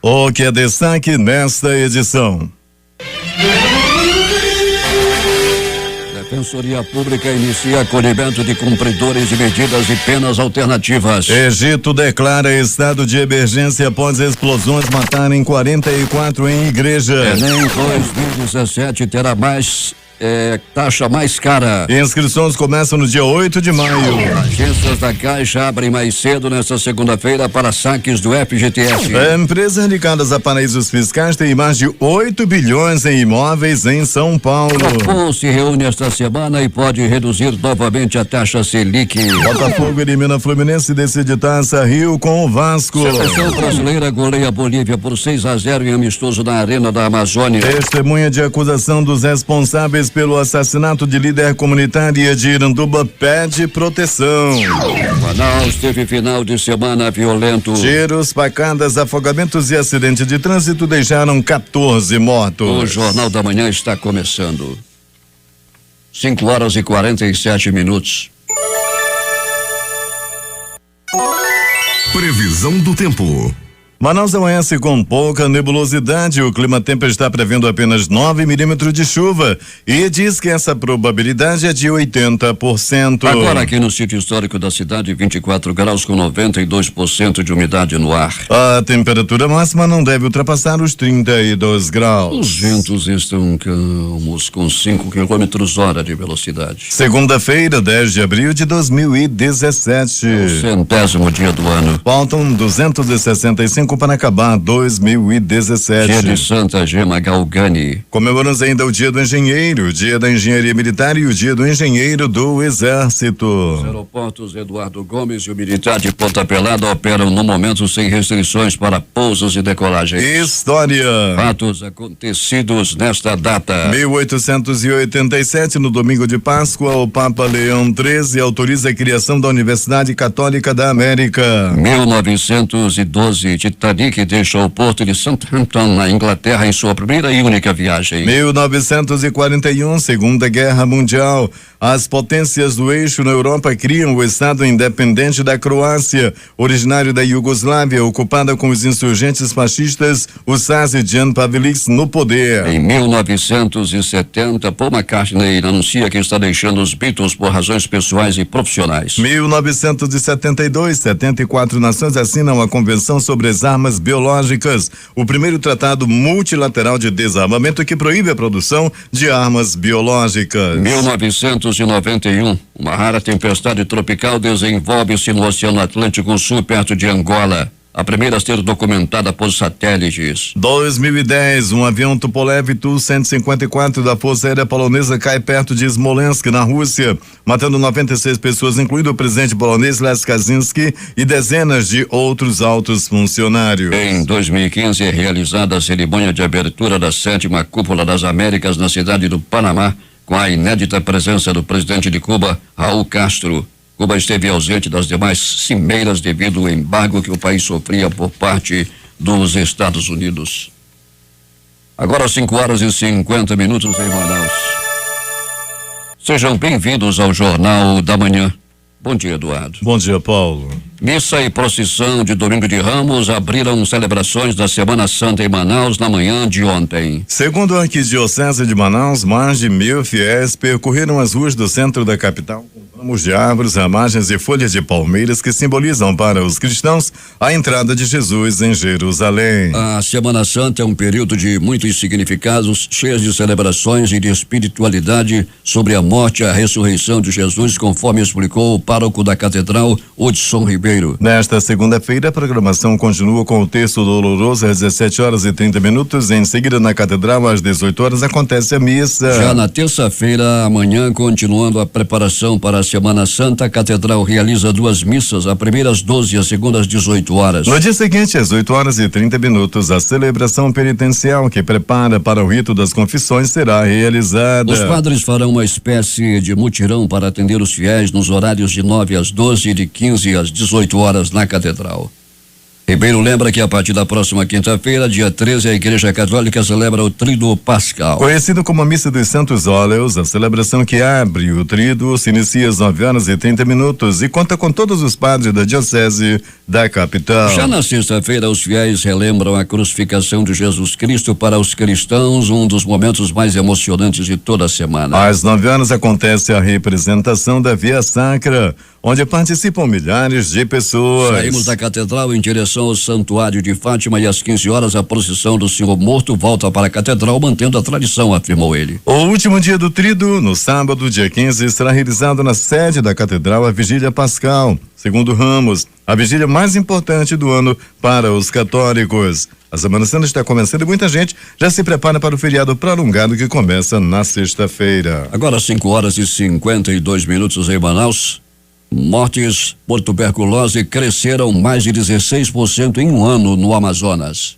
O que é destaque nesta edição? Defensoria Pública inicia acolhimento de cumpridores de medidas e penas alternativas. Egito declara estado de emergência após explosões matarem 44 em igreja. Enem 2017 terá taxa mais cara. Inscrições começam no dia 8 de maio. Agências da Caixa abrem mais cedo nesta segunda-feira para saques do FGTS. Empresas ligadas a paraísos fiscais têm mais de 8 bilhões em imóveis em São Paulo. O Copom se reúne esta semana e pode reduzir novamente a taxa Selic. Botafogo elimina Fluminense e decide Taça Rio com o Vasco. Seleção brasileira goleia a Bolívia por 6-0 em amistoso na Arena da Amazônia. Testemunha de acusação dos responsáveis pelo assassinato de líder comunitária de Iranduba pede proteção. Manaus teve final de semana violento. Tiros, facadas, afogamentos e acidente de trânsito deixaram 14 mortos. O Jornal da Manhã está começando. 5:47. Previsão do tempo. Manaus amanhece com pouca nebulosidade. O Clima Tempo está prevendo apenas 9 milímetros de chuva e diz que essa probabilidade é de 80%. Agora aqui no sítio histórico da cidade, 24 graus com 92% de umidade no ar. A temperatura máxima não deve ultrapassar os 32 graus. Os ventos estão calmos com 5 km/h de velocidade. Segunda-feira, 10 de abril de 2017. O 100º dia do ano. Faltam 265 para acabar 2017. Dia de Santa Gema Galgani. Comemoramos ainda o Dia do Engenheiro, o Dia da Engenharia Militar e o Dia do Engenheiro do Exército. Os aeroportos Eduardo Gomes e o Militar de Ponta Pelada operam no momento sem restrições para pousos e decolagens. História. Fatos acontecidos nesta data. 1887, no domingo de Páscoa, o Papa Leão XIII autoriza a criação da Universidade Católica da América. 1912, Titanic deixa o porto de Southampton, na Inglaterra, em sua primeira e única viagem. 1941, Segunda Guerra Mundial. As potências do eixo na Europa criam o Estado independente da Croácia, originário da Iugoslávia, ocupada com os insurgentes fascistas, o Sazid Jan Pavelic no poder. Em 1970, Paul McCartney anuncia que está deixando os Beatles por razões pessoais e profissionais. 1972, 74 nações assinam a Convenção sobre as Armas Biológicas, o primeiro tratado multilateral de desarmamento que proíbe a produção de armas biológicas. 1991, uma rara tempestade tropical desenvolve-se no Oceano Atlântico Sul, perto de Angola. A primeira a ser documentada por satélites. 2010, um avião Tupolev Tu-154 da Força Aérea Polonesa cai perto de Smolensk, na Rússia, matando 96 pessoas, incluindo o presidente polonês Lech Kaczynski e dezenas de outros altos funcionários. Em 2015 é realizada a cerimônia de abertura da 7ª Cúpula das Américas na cidade do Panamá, com a inédita presença do presidente de Cuba, Raul Castro. Cuba esteve ausente das demais cimeiras devido ao embargo que o país sofria por parte dos Estados Unidos. Agora 5:50 em Manaus. Sejam bem-vindos ao Jornal da Manhã. Bom dia, Eduardo. Bom dia, Paulo. Missa e procissão de Domingo de Ramos abriram celebrações da Semana Santa em Manaus na manhã de ontem. Segundo a Arquidiocese de Manaus, mais de 1.000 fiéis percorreram as ruas do centro da capital com ramos de árvores, ramagens e folhas de palmeiras que simbolizam para os cristãos a entrada de Jesus em Jerusalém. A Semana Santa é um período de muitos significados, cheios de celebrações e de espiritualidade sobre a morte e a ressurreição de Jesus, conforme explicou o pároco da Catedral, Hudson Ribeiro. Nesta segunda-feira, a programação continua com o Terço Doloroso às 17h30. Em seguida, na Catedral, às 18h, acontece a missa. Já na terça-feira, amanhã, continuando a preparação para a Semana Santa, a Catedral realiza 2 missas, a primeira às 12 e a segunda às 18h. No dia seguinte, às 8h30, a celebração penitencial que prepara para o rito das confissões será realizada. Os padres farão uma espécie de mutirão para atender os fiéis nos horários de 9 às 12 e de 15 às 18h na Catedral. Ribeiro lembra que a partir da próxima quinta-feira, dia 13, a Igreja Católica celebra o Tríduo Pascal. Conhecido como a Missa dos Santos Óleos, a celebração que abre o Tríduo se inicia às 9h30 e conta com todos os padres da Diocese da capital. Já na sexta-feira, os fiéis relembram a crucificação de Jesus Cristo. Para os cristãos, um dos momentos mais emocionantes de toda a semana. Às 9h acontece a representação da Via Sacra, onde participam milhares de pessoas. Saímos da catedral em direção ao Santuário de Fátima e às 15h a procissão do Senhor Morto volta para a catedral, mantendo a tradição, afirmou ele. O último dia do Tríduo, no sábado, dia 15, será realizado na sede da catedral a Vigília Pascal. Segundo Ramos, a vigília mais importante do ano para os católicos. A Semana Santa está começando e muita gente já se prepara para o feriado prolongado que começa na sexta-feira. Agora 5h52 em Manaus. Mortes por tuberculose cresceram mais de 16% em um ano no Amazonas.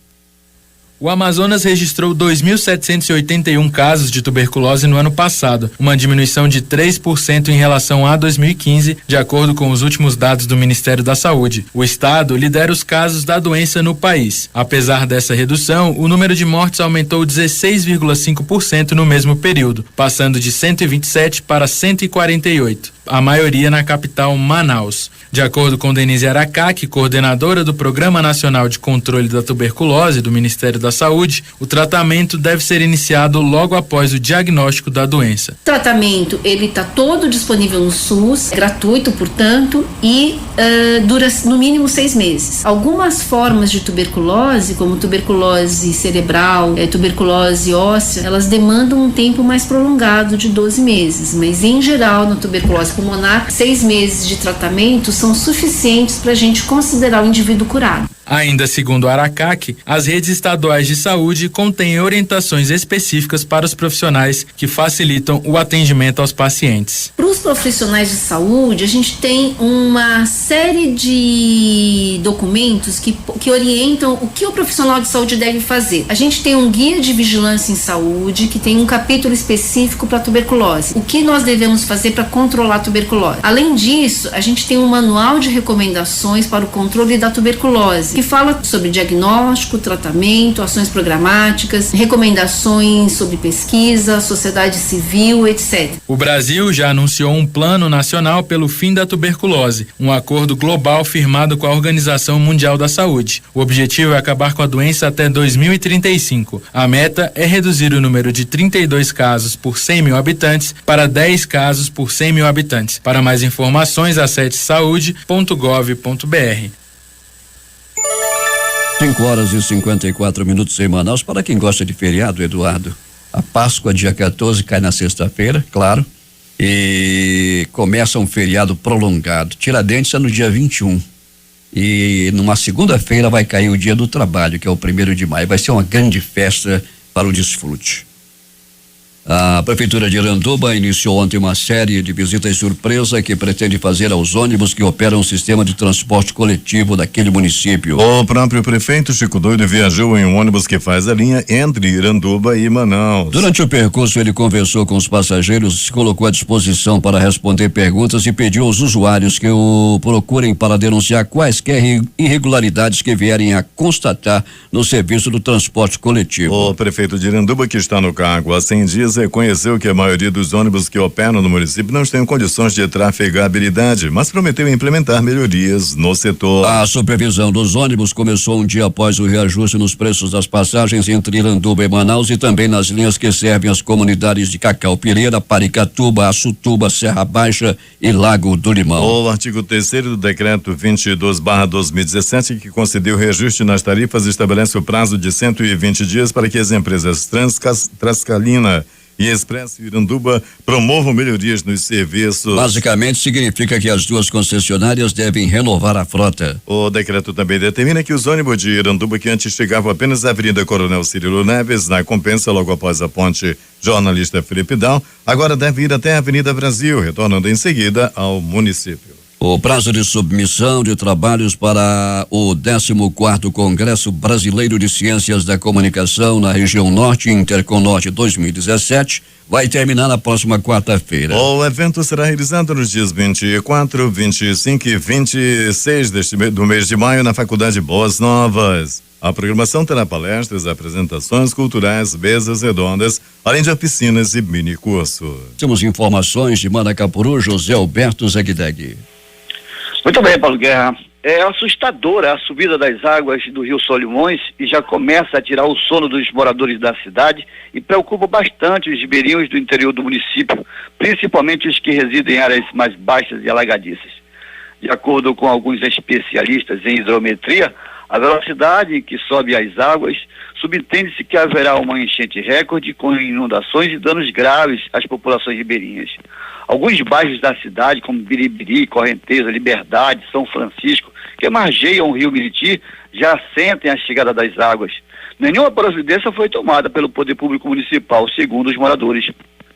O Amazonas registrou 2.781 casos de tuberculose no ano passado, uma diminuição de 3% em relação a 2015, de acordo com os últimos dados do Ministério da Saúde. O estado lidera os casos da doença no país. Apesar dessa redução, o número de mortes aumentou 16,5% no mesmo período, passando de 127 para 148. A maioria na capital Manaus. De acordo com Denise Aracaki, coordenadora do Programa Nacional de Controle da Tuberculose do Ministério da Saúde, o tratamento deve ser iniciado logo após o diagnóstico da doença. O tratamento, ele está todo disponível no SUS, gratuito, portanto, e dura no mínimo 6 meses. Algumas formas de tuberculose, como tuberculose cerebral, tuberculose óssea, elas demandam um tempo mais prolongado de 12 meses, mas em geral, na tuberculose pulmonar, 6 meses de tratamento são suficientes para a gente considerar o indivíduo curado. Ainda segundo Aracaki, as redes estaduais de saúde contêm orientações específicas para os profissionais que facilitam o atendimento aos pacientes. Para os profissionais de saúde, a gente tem uma série de documentos que orientam o que o profissional de saúde deve fazer. A gente tem um guia de vigilância em saúde que tem um capítulo específico para tuberculose. O que nós devemos fazer para controlar a tuberculose? Além disso, a gente tem um manual de recomendações para o controle da tuberculose, que fala sobre diagnóstico, tratamento, ações programáticas, recomendações sobre pesquisa, sociedade civil, etc. O Brasil já anunciou um plano nacional pelo fim da tuberculose, um acordo global firmado com a Organização Mundial da Saúde. O objetivo é acabar com a doença até 2035. A meta é reduzir o número de 32 casos por 100 mil habitantes para 10 casos por 100 mil habitantes. Para mais informações, acesse saude.gov.br. 5h54 em Manaus. Para quem gosta de feriado, Eduardo, a Páscoa, dia 14, cai na sexta-feira, claro, e começa um feriado prolongado. Tiradentes é no dia 21. E numa segunda-feira vai cair o dia do trabalho, que é o 1º de maio. Vai ser uma grande festa para o desfrute. A Prefeitura de Iranduba iniciou ontem uma série de visitas surpresa que pretende fazer aos ônibus que operam o sistema de transporte coletivo daquele município. O próprio prefeito Chico Doido viajou em um ônibus que faz a linha entre Iranduba e Manaus. Durante o percurso, ele conversou com os passageiros, se colocou à disposição para responder perguntas e pediu aos usuários que o procurem para denunciar quaisquer irregularidades que vierem a constatar no serviço do transporte coletivo. O prefeito de Iranduba, que está no cargo há 100 dias, reconheceu que a maioria dos ônibus que operam no município não tem condições de trafegabilidade, mas prometeu implementar melhorias no setor. A supervisão dos ônibus começou um dia após o reajuste nos preços das passagens entre Iranduba e Manaus e também nas linhas que servem as comunidades de Cacau Pireira, Paricatuba, Açutuba, Serra Baixa e Lago do Limão. O artigo 3º do decreto 22/2017, que concedeu reajuste nas tarifas, estabelece o prazo de 120 dias para que as empresas Transcalina e Expresso Iranduba promovam melhorias nos serviços. Basicamente significa que as duas concessionárias devem renovar a frota. O decreto também determina que os ônibus de Iranduba, que antes chegavam apenas à Avenida Coronel Cirilo Neves, na Compensa, logo após a ponte Jornalista Felipe Dal, agora devem ir até a Avenida Brasil, retornando em seguida ao município. O prazo de submissão de trabalhos para o 14º Congresso Brasileiro de Ciências da Comunicação na região Norte, Interconorte 2017, vai terminar na próxima quarta-feira. O evento será realizado nos dias 24, 25 e 26 do mês de maio na Faculdade Boas Novas. A programação terá palestras, apresentações culturais, mesas redondas, além de oficinas e mini-curso. Temos informações de Manacapuru, José Alberto Zegdeg. Muito bem, Paulo Guerra. É assustadora a subida das águas do Rio Solimões e já começa a tirar o sono dos moradores da cidade e preocupa bastante os ribeirinhos do interior do município, principalmente os que residem em áreas mais baixas e alagadiças. De acordo com alguns especialistas em hidrometria, a velocidade em que sobe as águas subentende-se que haverá uma enchente recorde com inundações e danos graves às populações ribeirinhas. Alguns bairros da cidade, como Biribiri, Correnteza, Liberdade, São Francisco, que margeiam o rio Miriti, já sentem a chegada das águas. Nenhuma providência foi tomada pelo Poder Público Municipal, segundo os moradores.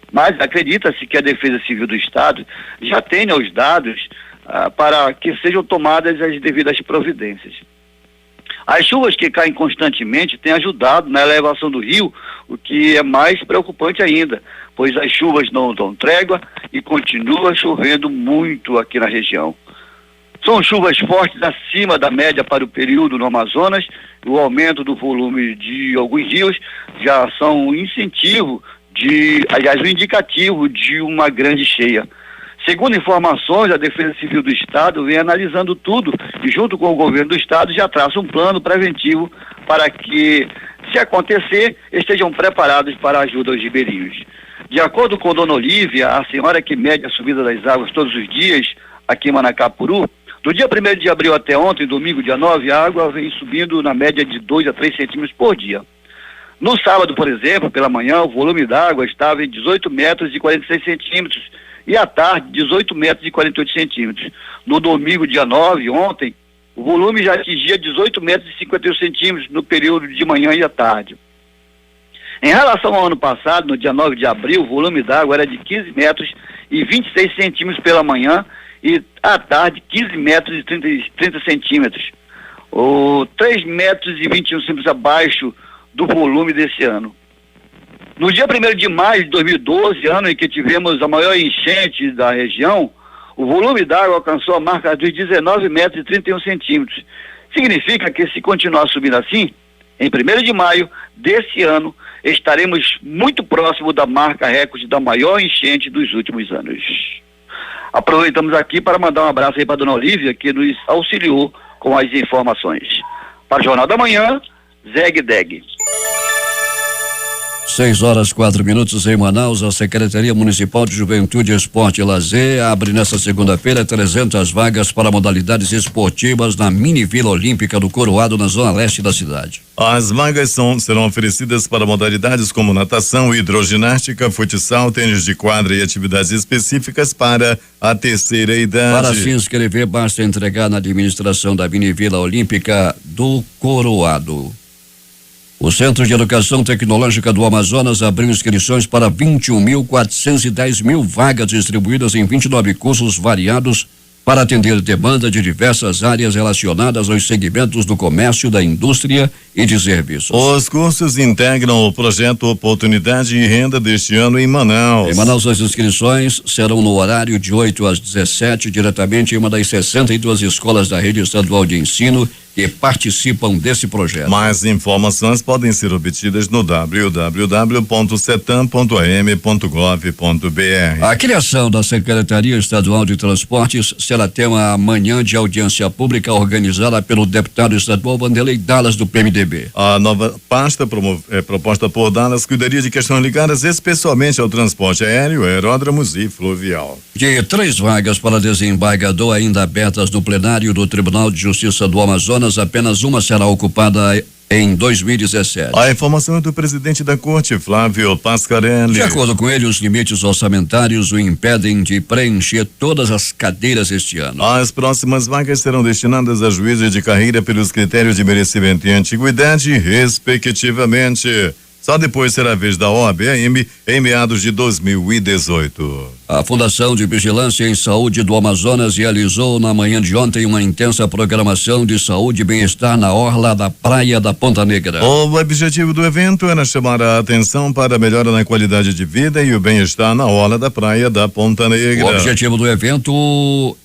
Mas acredita-se que a Defesa Civil do Estado já tenha os dados para que sejam tomadas as devidas providências. As chuvas que caem constantemente têm ajudado na elevação do rio, o que é mais preocupante ainda, pois as chuvas não dão trégua e continua chovendo muito aqui na região. São chuvas fortes acima da média para o período no Amazonas. O aumento do volume de alguns rios já são um indicativo de uma grande cheia. Segundo informações, a Defesa Civil do Estado vem analisando tudo e, junto com o governo do Estado, já traça um plano preventivo para que, se acontecer, estejam preparados para a ajuda aos ribeirinhos. De acordo com Dona Olívia, a senhora que mede a subida das águas todos os dias aqui em Manacapuru, do dia 1º de abril até ontem, domingo, dia 9, a água vem subindo na média de 2 a 3 centímetros por dia. No sábado, por exemplo, pela manhã, o volume da água estava em 18 metros e 46 centímetros, e à tarde 18 metros e 48 centímetros. No domingo, dia 9, ontem, o volume já atingia 18 metros e 51 centímetros no período de manhã e à tarde. Em relação ao ano passado, no dia 9 de abril, o volume d'água era de 15 metros e 26 centímetros pela manhã e à tarde 15 metros e 30 centímetros. 3 metros e 21 centímetros abaixo do volume desse ano. No dia 1º de maio de 2012, ano em que tivemos a maior enchente da região, o volume d'água alcançou a marca dos 19 metros e 31 centímetros. Significa que, se continuar subindo assim, em 1º de maio desse ano, estaremos muito próximo da marca recorde da maior enchente dos últimos anos. Aproveitamos aqui para mandar um abraço aí para a Dona Olívia, que nos auxiliou com as informações. Para o Jornal da Manhã, Zegdeg. 6h04 em Manaus. A Secretaria Municipal de Juventude, Esporte e Lazer abre nesta segunda-feira 300 vagas para modalidades esportivas na Mini Vila Olímpica do Coroado, na zona leste da cidade. As vagas serão oferecidas para modalidades como natação, hidroginástica, futsal, tênis de quadra e atividades específicas para a terceira idade. Para se inscrever, basta entregar na administração da Mini Vila Olímpica do Coroado. O Centro de Educação Tecnológica do Amazonas abriu inscrições para 21.410 vagas distribuídas em 29 cursos variados para atender demanda de diversas áreas relacionadas aos segmentos do comércio, da indústria e de serviços. Os cursos integram o projeto Oportunidade e Renda deste ano em Manaus. Em Manaus, as inscrições serão no horário de 8 às 17, diretamente em uma das 62 escolas da rede estadual de ensino que participam desse projeto. Mais informações podem ser obtidas no www.cetam.am.gov.br. A criação da Secretaria Estadual de Transportes será tema amanhã de audiência pública organizada pelo deputado estadual Vanderlei Dallas, do PMDB. A nova pasta proposta por Dallas cuidaria de questões ligadas especialmente ao transporte aéreo, aeródromos e fluvial. De 3 vagas para desembargador ainda abertas no plenário do Tribunal de Justiça do Amazonas, apenas uma será ocupada em 2017. A informação é do presidente da Corte, Flávio Pascarelli. De acordo com ele, os limites orçamentários o impedem de preencher todas as cadeiras este ano. As próximas vagas serão destinadas a juízes de carreira pelos critérios de merecimento e antiguidade, respectivamente. Só depois será a vez da OABM em meados de 2018. A Fundação de Vigilância em Saúde do Amazonas realizou na manhã de ontem uma intensa programação de saúde e bem-estar na orla da Praia da Ponta Negra. O objetivo do evento era chamar a atenção para a melhora na qualidade de vida e o bem-estar na orla da Praia da Ponta Negra. O objetivo do evento,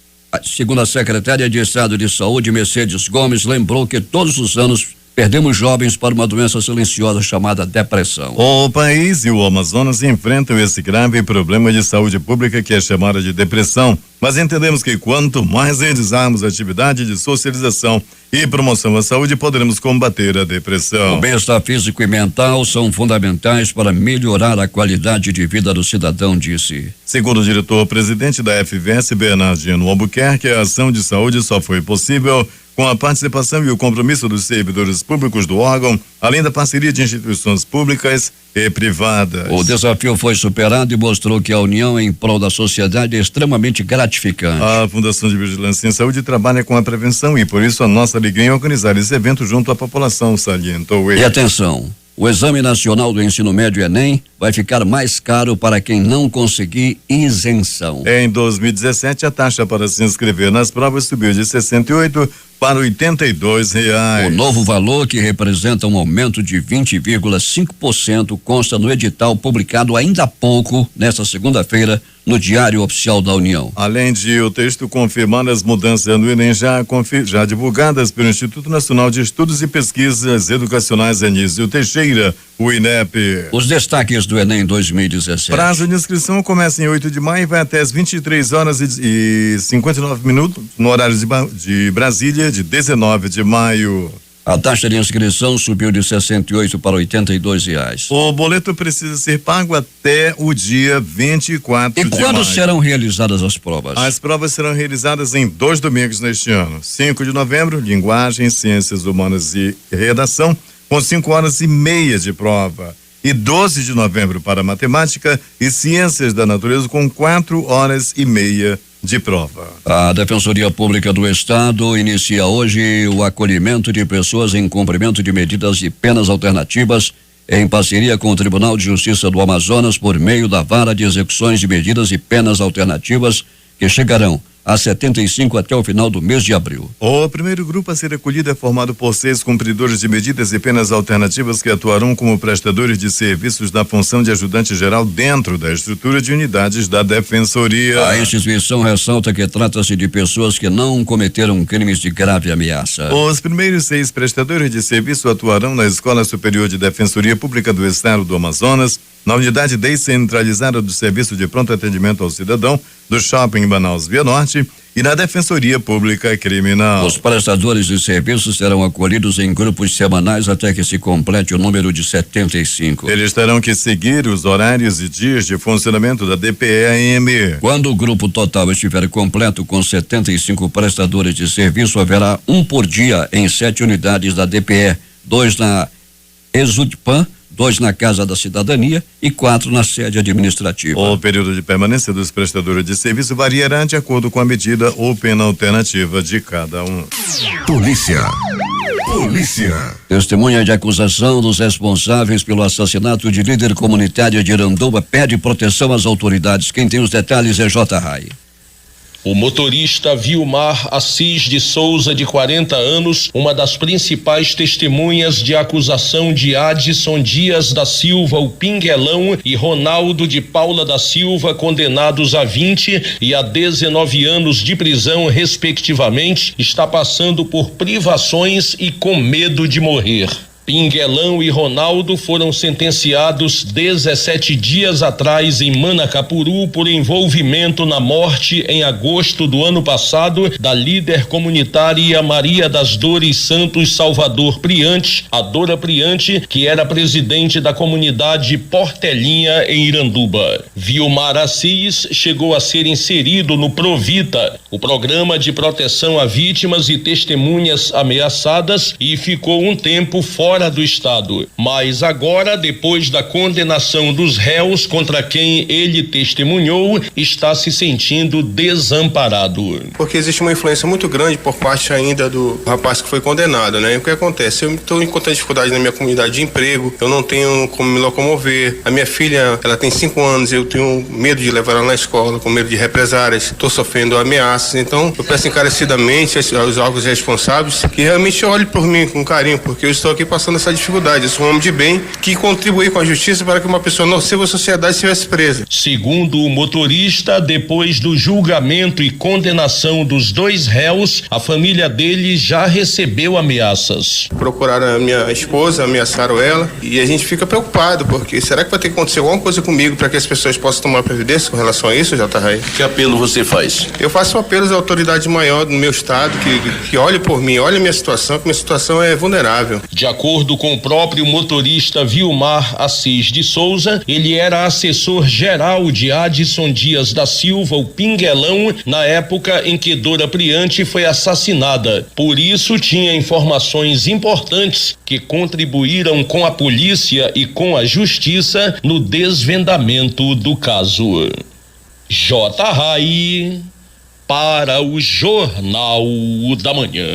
segundo a secretária de Estado de Saúde, Mercedes Gomes, lembrou que todos os anos perdemos jovens para uma doença silenciosa chamada depressão. O país e o Amazonas enfrentam esse grave problema de saúde pública que é chamada de depressão. Mas entendemos que quanto mais realizarmos atividade de socialização e promoção à saúde, poderemos combater a depressão. O bem-estar físico e mental são fundamentais para melhorar a qualidade de vida do cidadão, disse. Segundo o diretor-presidente da FVS, Bernardino Albuquerque, a ação de saúde só foi possível com a participação e o compromisso dos servidores públicos do órgão, além da parceria de instituições públicas e privadas. O desafio foi superado e mostrou que a união em prol da sociedade é extremamente gratificante. A Fundação de Vigilância em Saúde trabalha com a prevenção e por isso a nossa alegria em organizar esse evento junto à população, salientou ele. E atenção, o Exame Nacional do Ensino Médio Enem vai ficar mais caro para quem não conseguir isenção. Em 2017, a taxa para se inscrever nas provas subiu de 68 para R$82. O novo valor, que representa um aumento de 20,5%, consta no edital publicado ainda há pouco, nesta segunda-feira, no Diário Oficial da União. Além de o texto confirmar as mudanças no Enem já divulgadas pelo Instituto Nacional de Estudos e Pesquisas Educacionais Anísio Teixeira, o INEP. Os destaques do Enem 2017. Prazo de inscrição começa em 8 de maio e vai até as 23h59 no horário de Brasília, de 19 de maio. A taxa de inscrição subiu de 68 para R$82. O boleto precisa ser pago até o dia 24 de maio. E quando serão realizadas as provas? As provas serão realizadas em 2 domingos neste ano. 5 de novembro, Linguagem, Ciências Humanas e Redação, com 5h30 de prova. E 12 de novembro para Matemática e Ciências da Natureza, com 4h30 de prova. A Defensoria Pública do Estado inicia hoje o acolhimento de pessoas em cumprimento de medidas e penas alternativas em parceria com o Tribunal de Justiça do Amazonas por meio da Vara de Execuções de Medidas e Penas Alternativas, que chegarão a 75 até o final do mês de abril. O primeiro grupo a ser acolhido é formado por 6 cumpridores de medidas e penas alternativas que atuarão como prestadores de serviços da função de ajudante geral dentro da estrutura de unidades da Defensoria. A instituição ressalta que trata-se de pessoas que não cometeram crimes de grave ameaça. Os primeiros 6 prestadores de serviço atuarão na Escola Superior de Defensoria Pública do Estado do Amazonas, na unidade descentralizada do Serviço de Pronto Atendimento ao Cidadão do Shopping Manaus Via Norte e na Defensoria Pública Criminal. Os prestadores de serviços serão acolhidos em grupos semanais até que se complete o número de 75. Eles terão que seguir os horários e dias de funcionamento da DPE-AM. Quando o grupo total estiver completo com 75 prestadores de serviço, haverá um por dia em 7 unidades da DPE, 2 na Exudpan, 2 na Casa da Cidadania e 4 na sede administrativa. O período de permanência dos prestadores de serviço variará de acordo com a medida ou pena alternativa de cada um. Polícia. Testemunha de acusação dos responsáveis pelo assassinato de líder comunitária de Iranduba pede proteção às autoridades. Quem tem os detalhes é J. Rai. O motorista Vilmar Assis de Souza, de 40 anos, uma das principais testemunhas de acusação de Adson Dias da Silva, o Pinguelão, e Ronaldo de Paula da Silva, condenados a 20 e a 19 anos de prisão, respectivamente, está passando por privações e com medo de morrer. Pinguelão e Ronaldo foram sentenciados 17 dias atrás em Manacapuru por envolvimento na morte em agosto do ano passado da líder comunitária Maria das Dores Santos Salvador Priante, a Dora Priante, que era presidente da comunidade Portelinha em Iranduba. Vilmar Assis chegou a ser inserido no Provita, o programa de proteção a vítimas e testemunhas ameaçadas, e ficou um tempo fora fora do estado. Mas agora, depois da condenação dos réus contra quem ele testemunhou, está se sentindo desamparado. Porque existe uma influência muito grande por parte ainda do rapaz que foi condenado, né? E o que acontece? Eu estou encontrando dificuldade na minha comunidade de emprego, eu não tenho como me locomover. A minha filha, ela tem 5 anos, eu tenho medo de levar ela na escola, com medo de represárias, estou sofrendo ameaças. Então, eu peço encarecidamente aos órgãos responsáveis que realmente olhem por mim com carinho, porque eu estou aqui passando essa dificuldade. Eu sou um homem de bem que contribui com a justiça para que uma pessoa nociva à sociedade estivesse presa. Segundo o motorista, depois do julgamento e condenação dos 2 réus, a família dele já recebeu ameaças. Procuraram a minha esposa, ameaçaram ela e a gente fica preocupado, porque será que vai ter que acontecer alguma coisa comigo para que as pessoas possam tomar providência com relação a isso, J.R.? Que apelo você faz? Eu faço apelos à autoridade maior do meu estado, que olhe por mim, olhe a minha situação, que minha situação é vulnerável. De acordo com o próprio motorista Vilmar Assis de Souza, ele era assessor geral de Adson Dias da Silva, o Pinguelão, na época em que Dora Priante foi assassinada. Por isso tinha informações importantes que contribuíram com a polícia e com a justiça no desvendamento do caso. J.R. para o Jornal da Manhã.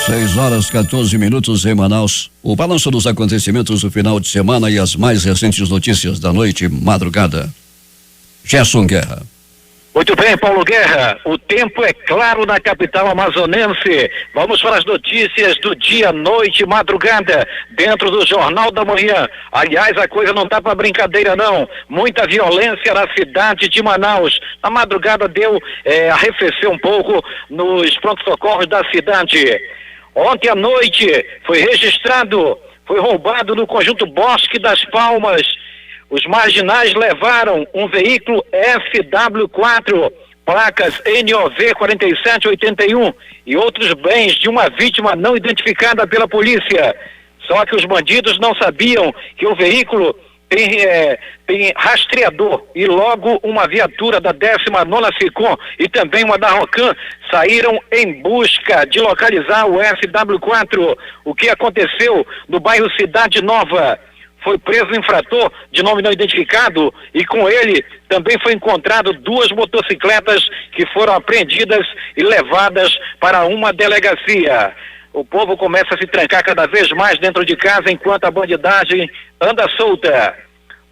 6h14 em Manaus. O balanço dos acontecimentos do final de semana e as mais recentes notícias da noite e madrugada. Gerson Guerra. Muito bem, Paulo Guerra. O tempo é claro na capital amazonense. Vamos para as notícias do dia, noite e madrugada, dentro do Jornal da Manhã. Aliás, a coisa não tá para brincadeira, não. Muita violência na cidade de Manaus. Na madrugada arrefeceu um pouco nos pronto-socorros da cidade. Ontem à noite foi roubado no conjunto Bosque das Palmas. Os marginais levaram um veículo FW4, placas NOV 4781 e outros bens de uma vítima não identificada pela polícia. Só que os bandidos não sabiam que o veículo tem rastreador e logo uma viatura da 19ª SICOM e também uma da ROCAM saíram em busca de localizar o FW4. O que aconteceu no bairro Cidade Nova? Foi preso um infrator de nome não identificado e com ele também foi encontrado 2 motocicletas que foram apreendidas e levadas para uma delegacia. O povo começa a se trancar cada vez mais dentro de casa enquanto a bandidagem anda solta.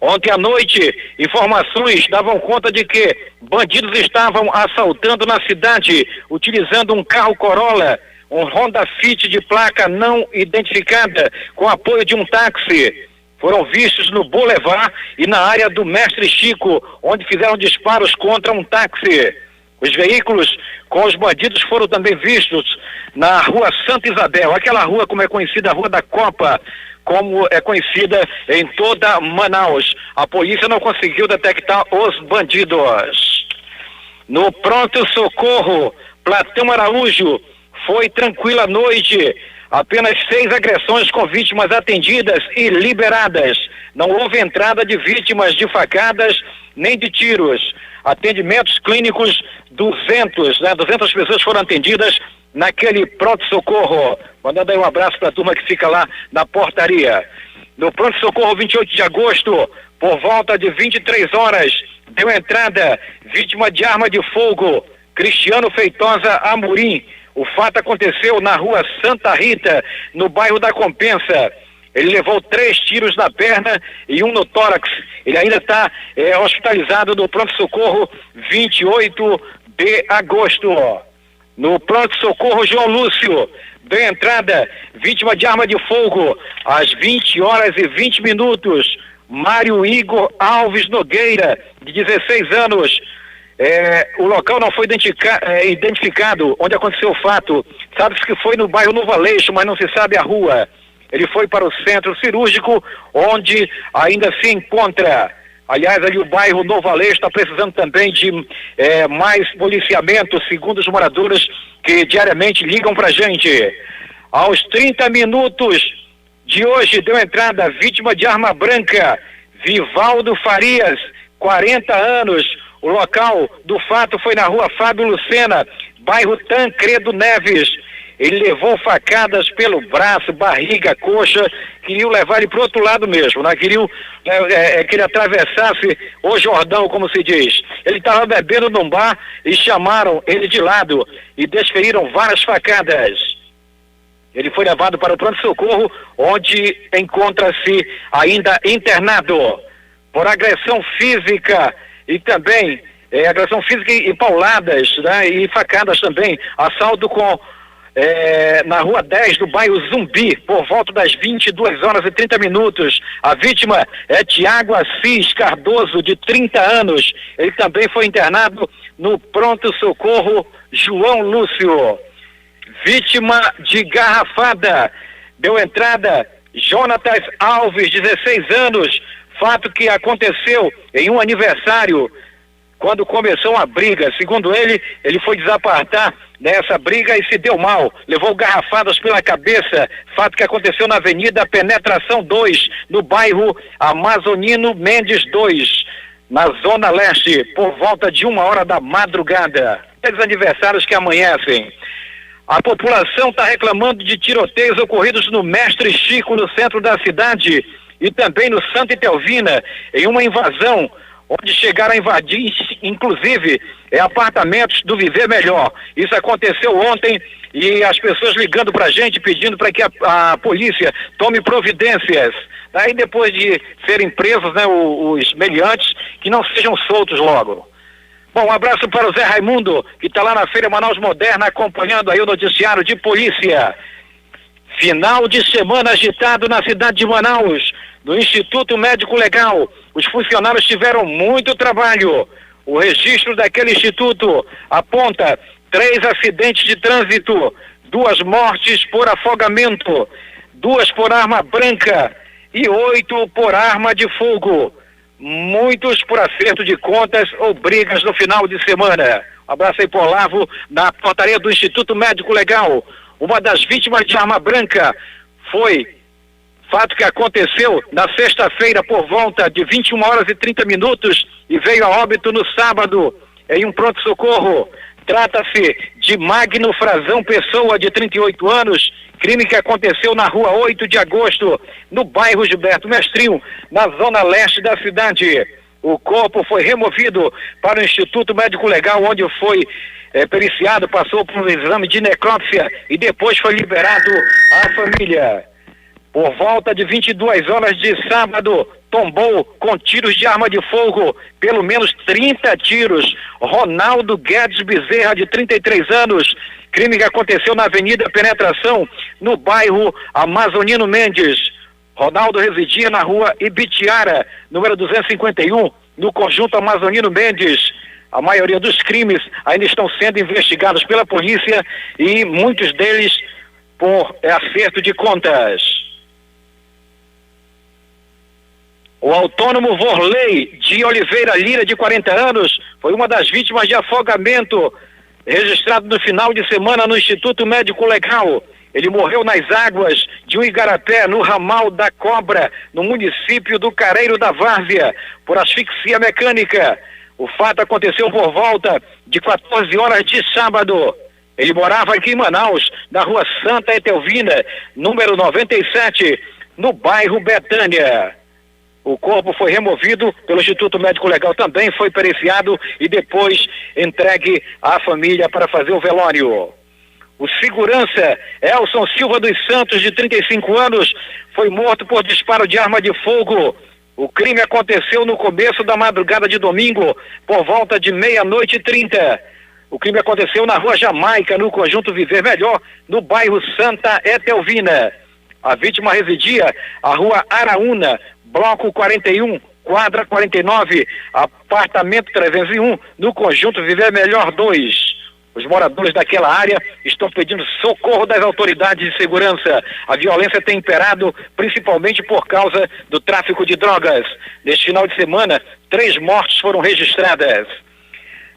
Ontem à noite, informações davam conta de que bandidos estavam assaltando na cidade utilizando um carro Corolla, um Honda Fit de placa não identificada, com apoio de um táxi. Foram vistos no Boulevard e na área do Mestre Chico, onde fizeram disparos contra um táxi. Os veículos com os bandidos foram também vistos na rua Santa Isabel, aquela rua como é conhecida, a Rua da Copa, como é conhecida em toda Manaus. A polícia não conseguiu detectar os bandidos. No pronto-socorro, Platão Araújo, foi tranquila a noite. Apenas 6 agressões com vítimas atendidas e liberadas. Não houve entrada de vítimas de facadas nem de tiros. Atendimentos clínicos, 200 pessoas foram atendidas naquele pronto-socorro. Mandando aí um abraço para a turma que fica lá na portaria. No pronto-socorro 28 de agosto, por volta de 23 horas, deu entrada vítima de arma de fogo, Cristiano Feitosa Amorim. O fato aconteceu na rua Santa Rita, no bairro da Compensa. Ele levou 3 tiros na perna e 1 no tórax. Ele ainda está hospitalizado no pronto-socorro 28 de agosto. No pronto-socorro João Lúcio, deu entrada vítima de arma de fogo, às 20h20. Mário Igor Alves Nogueira, de 16 anos. O local não foi identificado onde aconteceu o fato. Sabe-se que foi no bairro Novo Aleixo, mas não se sabe a rua. Ele foi para o centro cirúrgico, onde ainda se encontra. Aliás, ali o bairro Novo Aleixo está precisando também de mais policiamento, segundo os moradores que diariamente ligam para a gente. Aos 30 minutos de hoje, deu entrada vítima de arma branca, Vivaldo Farias, 40 anos. O local do fato foi na rua Fábio Lucena, bairro Tancredo Neves. Ele levou facadas pelo braço, barriga, coxa, queriam levar ele para o outro lado mesmo, né? Queriam que ele atravessasse o Jordão, como se diz. Ele estava bebendo num bar e chamaram ele de lado e desferiram várias facadas. Ele foi levado para o pronto-socorro, onde encontra-se ainda internado por agressão física e também agressão física e pauladas, né? E facadas também. Assalto na Rua 10 do bairro Zumbi, por volta das 22h30. A vítima é Tiago Assis Cardoso, de 30 anos. Ele também foi internado no pronto-socorro João Lúcio. Vítima de garrafada, deu entrada Jonatas Alves, 16 anos, fato que aconteceu em um aniversário, quando começou uma briga. Segundo ele foi desapartar nessa briga e se deu mal, levou garrafadas pela cabeça, fato que aconteceu na Avenida Penetração 2, no bairro Amazonino Mendes 2, na Zona Leste, por volta de 1h da madrugada. Aqueles aniversários que amanhecem. A população está reclamando de tiroteios ocorridos no Mestre Chico, no centro da cidade, e também no Santa Etelvina, em uma invasão, onde chegaram a invadir, inclusive, apartamentos do Viver Melhor. Isso aconteceu ontem e as pessoas ligando para a gente, pedindo para que a polícia tome providências. Aí depois de serem presos, né, os meliantes, que não sejam soltos logo. Bom, um abraço para o Zé Raimundo, que está lá na Feira Manaus Moderna, acompanhando aí o noticiário de polícia. Final de semana agitado na cidade de Manaus, no Instituto Médico Legal. Os funcionários tiveram muito trabalho. O registro daquele instituto aponta 3 acidentes de trânsito, 2 mortes por afogamento, 2 por arma branca e 8 por arma de fogo. Muitos por acerto de contas ou brigas no final de semana. Um abraço aí por Olavo, na portaria do Instituto Médico Legal. Uma das vítimas de arma branca foi fato que aconteceu na sexta-feira por volta de 21h30 e veio a óbito no sábado em um pronto-socorro. Trata-se de Magno Frazão Pessoa, de 38 anos, crime que aconteceu na Rua 8 de Agosto, no bairro Gilberto Mestrinho, na zona leste da cidade. O corpo foi removido para o Instituto Médico Legal, onde foi periciado, passou por um exame de necrópsia e depois foi liberado à família. Por volta de 22h de sábado, tombou com tiros de arma de fogo, pelo menos 30 tiros, Ronaldo Guedes Bezerra, de 33 anos, crime que aconteceu na Avenida Penetração, no bairro Amazonino Mendes. Ronaldo residia na Rua Ibitiara, número 251, no conjunto Amazonino Mendes. A maioria dos crimes ainda estão sendo investigados pela polícia e muitos deles por acerto de contas. O autônomo Vorley de Oliveira Lira, de 40 anos, foi uma das vítimas de afogamento registrado no final de semana no Instituto Médico Legal. Ele morreu nas águas de um igarapé, no ramal da Cobra, no município do Careiro da Várzea, por asfixia mecânica. O fato aconteceu por volta de 14h de sábado. Ele morava aqui em Manaus, na Rua Santa Etelvina, número 97, no bairro Betânia. O corpo foi removido pelo Instituto Médico Legal, também foi periciado e depois entregue à família para fazer o velório. O segurança Elson Silva dos Santos, de 35 anos, foi morto por disparo de arma de fogo. O crime aconteceu no começo da madrugada de domingo, por volta de 00h30. O crime aconteceu na Rua Jamaica, no conjunto Viver Melhor, no bairro Santa Etelvina. A vítima residia à Rua Araúna, bloco 41, quadra 49, apartamento 301, no conjunto Viver Melhor 2. Os moradores daquela área estão pedindo socorro das autoridades de segurança. A violência tem imperado, principalmente por causa do tráfico de drogas. Neste final de semana, 3 mortes foram registradas.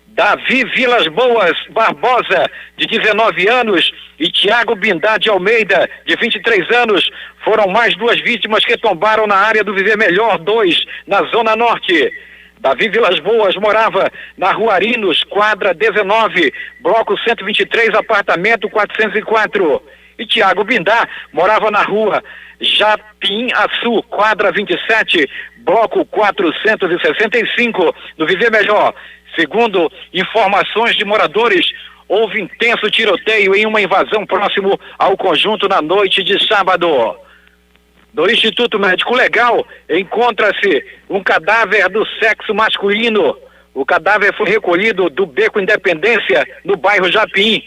Davi Vilas Boas Barbosa, de 19 anos, e Tiago Bindá de Almeida, de 23 anos, foram mais 2 vítimas que tombaram na área do Viver Melhor 2, na Zona Norte. Davi Vilas Boas morava na Rua Arinos, quadra 19, bloco 123, apartamento 404. E Tiago Bindá morava na Rua Japim-Açu, quadra 27, bloco 465, no Viver Melhor. Segundo informações de moradores, houve intenso tiroteio em uma invasão próximo ao conjunto na noite de sábado. No Instituto Médico Legal encontra-se um cadáver do sexo masculino. O cadáver foi recolhido do Beco Independência, no bairro Japim.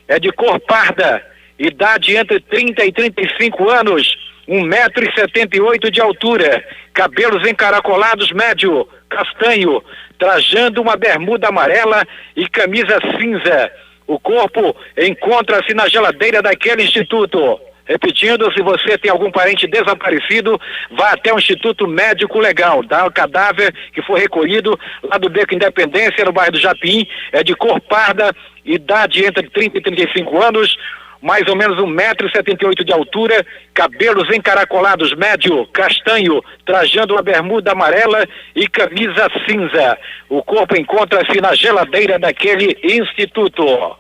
É de cor parda, idade entre 30 e 35 anos, 1,78 m de altura, cabelos encaracolados médio, castanho, trajando uma bermuda amarela e camisa cinza. O corpo encontra-se na geladeira daquele instituto. Repetindo, se você tem algum parente desaparecido, vá até o Instituto Médico Legal. Dá o cadáver que foi recolhido lá do Beco Independência, no bairro do Japim, é de cor parda, idade entre 30 e 35 anos, mais ou menos 1,78 m de altura, cabelos encaracolados médio, castanho, trajando uma bermuda amarela e camisa cinza. O corpo encontra-se na geladeira daquele instituto.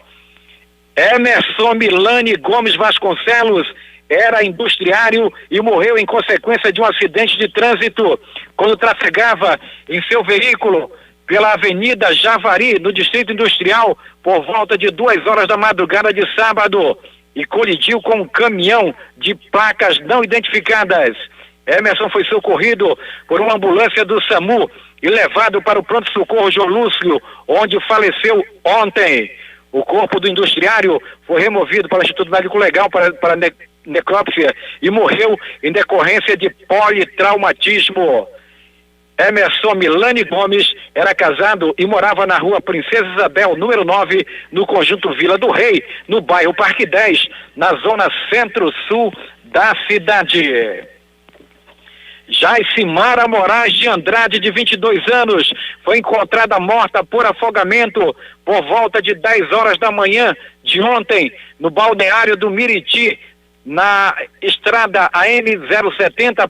Emerson Milani Gomes Vasconcelos era industriário e morreu em consequência de um acidente de trânsito quando trafegava em seu veículo pela Avenida Javari, no Distrito Industrial, por volta de 2 horas da madrugada de sábado, e colidiu com um caminhão de placas não identificadas. Emerson foi socorrido por uma ambulância do SAMU e levado para o pronto-socorro João Lúcio, onde faleceu ontem. O corpo do industriário foi removido para o Instituto Médico Legal para necrópsia e morreu em decorrência de politraumatismo. Emerson Milani Gomes era casado e morava na Rua Princesa Isabel, número 9, no conjunto Vila do Rei, no bairro Parque 10, na zona centro-sul da cidade. Jaicimara Moraes de Andrade, de 22 anos, foi encontrada morta por afogamento por volta de 10 horas da manhã de ontem, no balneário do Miriti, na estrada AM070,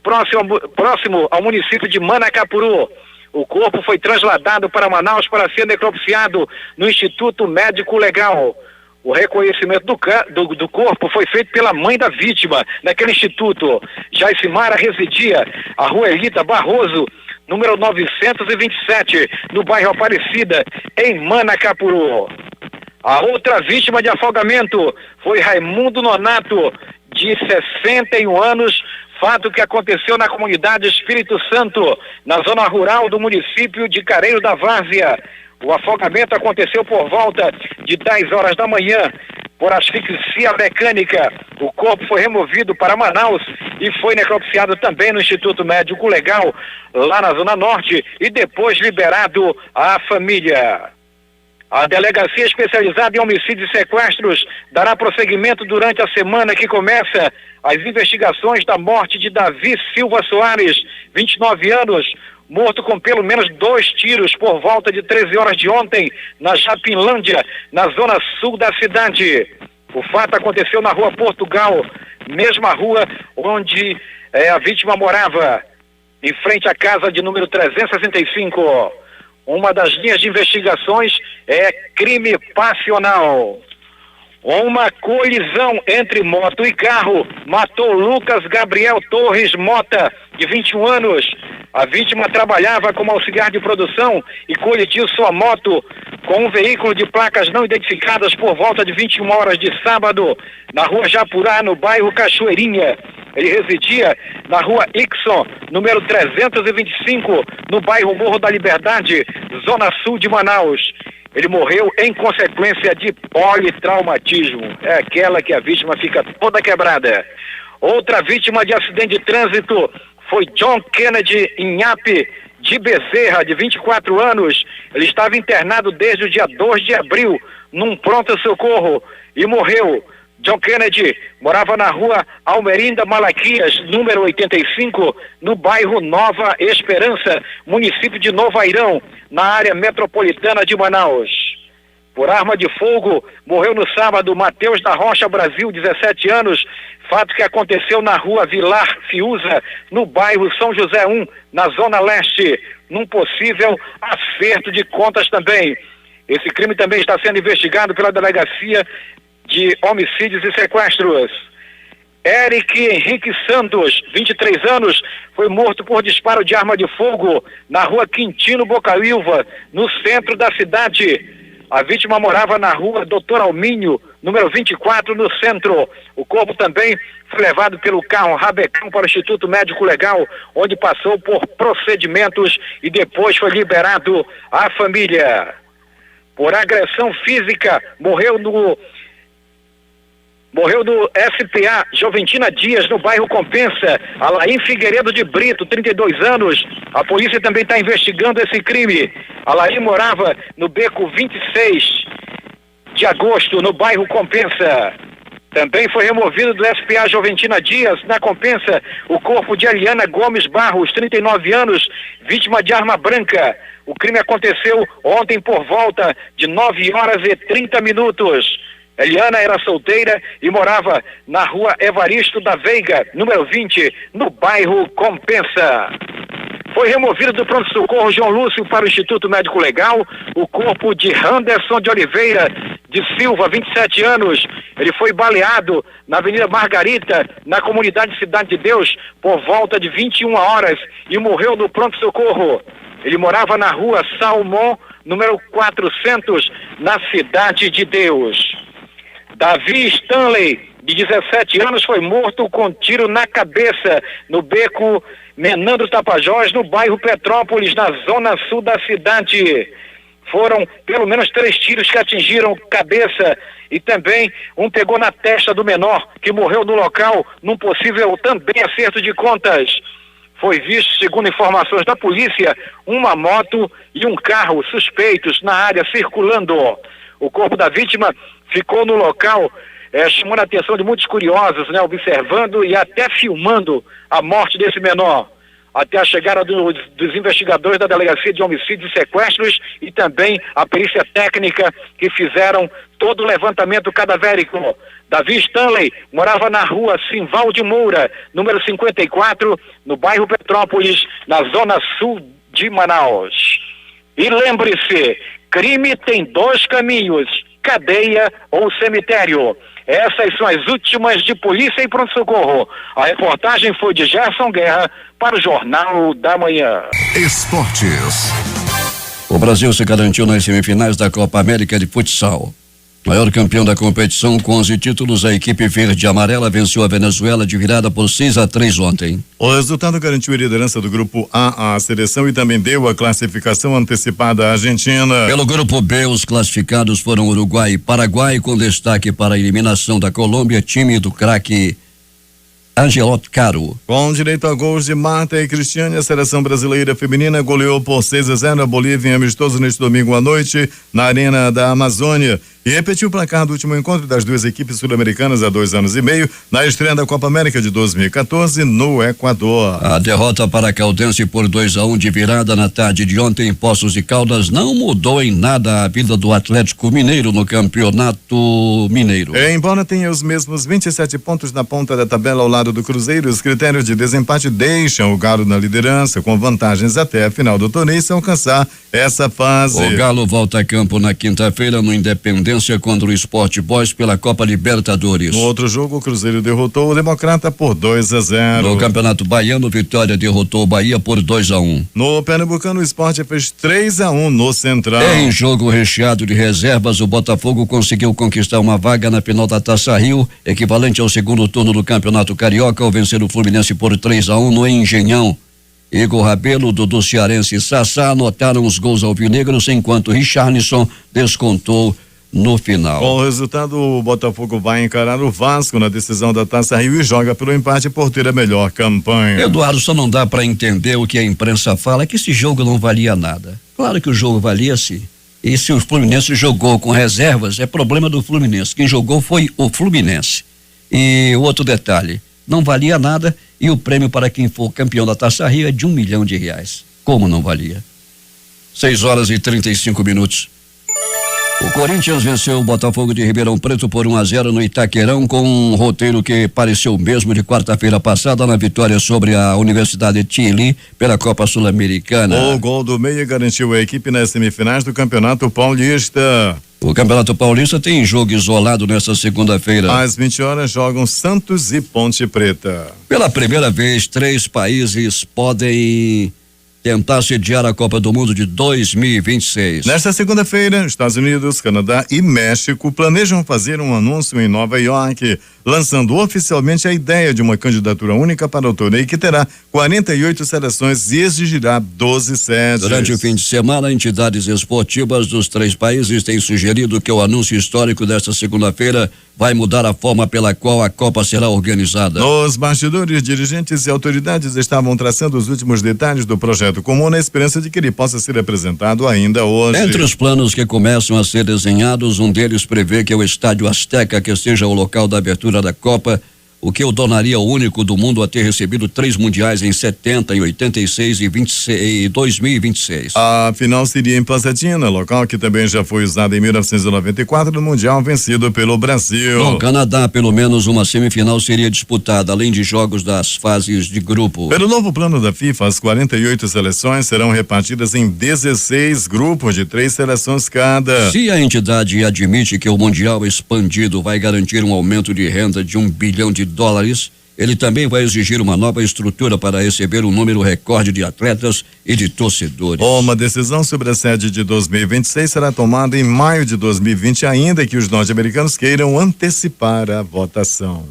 próximo ao município de Manacapuru. O corpo foi trasladado para Manaus para ser necropsiado no Instituto Médico Legal. O reconhecimento do corpo foi feito pela mãe da vítima naquele instituto. Jaicimara residia à Rua Elita Barroso, número 927, no bairro Aparecida, em Manacapuru. A outra vítima de afogamento foi Raimundo Nonato, de 61 anos, fato que aconteceu na comunidade Espírito Santo, na zona rural do município de Careiro da Várzea. O afogamento aconteceu por volta de 10 horas da manhã, por asfixia mecânica. O corpo foi removido para Manaus e foi necropsiado também no Instituto Médico Legal, lá na Zona Norte, e depois liberado à família. A Delegacia Especializada em Homicídios e Sequestros dará prosseguimento durante a semana que começa as investigações da morte de Davi Silva Soares, 29 anos, morto com pelo menos 2 tiros por volta de 13 horas de ontem, na Japinlândia, na zona sul da cidade. O fato aconteceu na Rua Portugal, mesma rua onde a vítima morava, em frente à casa de número 365. Uma das linhas de investigações é crime passional. Uma colisão entre moto e carro matou Lucas Gabriel Torres Mota, de 21 anos. A vítima trabalhava como auxiliar de produção e colidiu sua moto com um veículo de placas não identificadas por volta de 21 horas de sábado, na Rua Japurá, no bairro Cachoeirinha. Ele residia na Rua Ixon, número 325, no bairro Morro da Liberdade, zona sul de Manaus. Ele morreu em consequência de politraumatismo. É aquela que a vítima fica toda quebrada. Outra vítima de acidente de trânsito foi John Kennedy Inhape de Bezerra, de 24 anos. Ele estava internado desde o dia 2 de abril, num pronto-socorro, e morreu. John Kennedy morava na Rua Almerinda Malaquias, número 85, no bairro Nova Esperança, município de Novo Airão, na área metropolitana de Manaus. por arma de fogo. Morreu no sábado Matheus da Rocha Brasil, 17 anos. Fato que aconteceu na rua Vilar Fiuza, no bairro São José 1, na Zona Leste, num possível acerto de contas também. Esse crime também está sendo investigado pela Delegacia de Homicídios e Sequestros. Eric Henrique Santos, 23 anos, foi morto por disparo de arma de fogo na rua Quintino Bocaiúva, no centro da cidade. A vítima morava na rua Doutor Almínio, número 24, no centro. O corpo também foi levado pelo carro Rabecão para o Instituto Médico Legal, onde passou por procedimentos e depois foi liberado à família. Por agressão física, morreu no SPA Joventina Dias, no bairro Compensa. Alain Figueiredo de Brito, 32 anos. A polícia também está investigando esse crime. Alain morava no beco 26 de agosto, no bairro Compensa. Também foi removido do SPA Joventina Dias, na Compensa, o corpo de Eliana Gomes Barros, 39 anos, vítima de arma branca. O crime aconteceu ontem por volta de 9h30. Eliana era solteira e morava na rua Evaristo da Veiga, número 20, no bairro Compensa. Foi removido do pronto-socorro João Lúcio para o Instituto Médico Legal o corpo de Anderson de Oliveira de Silva, 27 anos. Ele foi baleado na Avenida Margarita, na comunidade Cidade de Deus, por volta de 21 horas e morreu no pronto-socorro. Ele morava na rua Salmão, número 400, na Cidade de Deus. Davi Stanley, de 17 anos, foi morto com tiro na cabeça no beco Menandro Tapajós, no bairro Petrópolis, na zona sul da cidade. Foram pelo menos 3 tiros que atingiram cabeça e também um pegou na testa do menor, que morreu no local, num possível também acerto de contas. Foi visto, segundo informações da polícia, uma moto e um carro suspeitos na área circulando. O corpo da vítima ficou no local, chamando a atenção de muitos curiosos, observando e até filmando a morte desse menor. Até a chegada dos investigadores da Delegacia de Homicídios e Sequestros e também a perícia técnica que fizeram todo o levantamento cadavérico. Davi Stanley morava na rua Simval de Moura, número 54, no bairro Petrópolis, na zona sul de Manaus. E lembre-se, crime tem 2 caminhos, cadeia ou cemitério. Essas são as últimas de Polícia e Pronto-Socorro. A reportagem foi de Gerson Guerra para o Jornal da Manhã. Esportes. O Brasil se garantiu nas semifinais da Copa América de Futsal. Maior campeão da competição com 11 títulos, a equipe verde e amarela venceu a Venezuela de virada por 6-3 ontem. O resultado garantiu a liderança do grupo A à seleção e também deu a classificação antecipada à Argentina. Pelo grupo B, os classificados foram Uruguai e Paraguai, com destaque para a eliminação da Colômbia, time do craque Angelotti Caro. Com direito a gols de Marta e Cristiane, a seleção brasileira feminina goleou por 6-0 a Bolívia em amistoso neste domingo à noite na Arena da Amazônia e repetiu o placar do último encontro das duas equipes sul-americanas há 2 anos e meio na estreia da Copa América de 2014 no Equador. A derrota para a Caldense por 2-1 de virada na tarde de ontem em Poços de Caldas não mudou em nada a vida do Atlético Mineiro no Campeonato Mineiro. Embora tenha os mesmos 27 pontos na ponta da tabela ao lado do Cruzeiro, os critérios de desempate deixam o Galo na liderança, com vantagens até a final do torneio se alcançar essa fase. O Galo volta a campo na quinta-feira no Independência contra o Sport Boys pela Copa Libertadores. No outro jogo, o Cruzeiro derrotou o Democrata por 2-0. No Campeonato Baiano, Vitória derrotou o Bahia por 2-1. No Pernambucano, o Sport fez 3-1 no Central. Em jogo recheado de reservas, o Botafogo conseguiu conquistar uma vaga na final da Taça Rio, equivalente ao segundo turno do Campeonato Carioca, ao vencer o Fluminense por 3-1 no Engenhão. Igor Rabelo, Dudu Cearense e Sassá anotaram os gols alvinegros, enquanto Richarlison descontou no final. Com o resultado, o Botafogo vai encarar o Vasco na decisão da Taça Rio e joga pelo empate por ter a melhor campanha. Eduardo, só não dá para entender o que a imprensa fala, que esse jogo não valia nada. Claro que o jogo valia sim. E se o Fluminense jogou com reservas, é problema do Fluminense. Quem jogou foi o Fluminense. E outro detalhe, não valia nada e o prêmio para quem for campeão da Taça Rio é de R$1 milhão. Como não valia? 6 horas e 35 minutos. O Corinthians venceu o Botafogo de Ribeirão Preto por 1-0 no Itaquerão, com um roteiro que pareceu o mesmo de quarta-feira passada na vitória sobre a Universidade de Chile pela Copa Sul-Americana. O gol do Meia garantiu a equipe nas semifinais do Campeonato Paulista. O Campeonato Paulista tem jogo isolado nesta segunda-feira. Às 20 horas jogam Santos e Ponte Preta. Pela primeira vez, 3 países podem tentar sediar a Copa do Mundo de 2026. Nesta segunda-feira, Estados Unidos, Canadá e México planejam fazer um anúncio em Nova York, lançando oficialmente a ideia de uma candidatura única para o torneio que terá 48 seleções e exigirá 12 sedes. Durante o fim de semana, entidades esportivas dos 3 países têm sugerido que o anúncio histórico desta segunda-feira vai mudar a forma pela qual a Copa será organizada. Nos bastidores, dirigentes e autoridades estavam traçando os últimos detalhes do projeto comum na esperança de que ele possa ser apresentado ainda hoje. Entre os planos que começam a ser desenhados, um deles prevê que o Estádio Azteca, que seja o local da abertura da Copa, o que o tornaria o único do mundo a ter recebido 3 mundiais em 70, em 86 e 2026. A final seria em Pasadena, local que também já foi usado em 1994 no Mundial vencido pelo Brasil. No Canadá, pelo menos uma semifinal seria disputada, além de jogos das fases de grupo. Pelo novo plano da FIFA, as 48 seleções serão repartidas em 16 grupos de 3 seleções cada. Se a entidade admite que o Mundial expandido vai garantir um aumento de renda de $1 bilhão, ele também vai exigir uma nova estrutura para receber um número recorde de atletas e de torcedores. Uma decisão sobre a sede de 2026 será tomada em maio de 2020, ainda que os norte-americanos queiram antecipar a votação.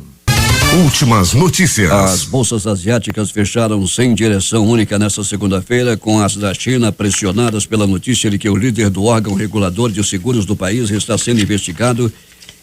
Últimas notícias. As bolsas asiáticas fecharam sem direção única nesta segunda-feira, com as da China pressionadas pela notícia de que o líder do órgão regulador de seguros do país está sendo investigado,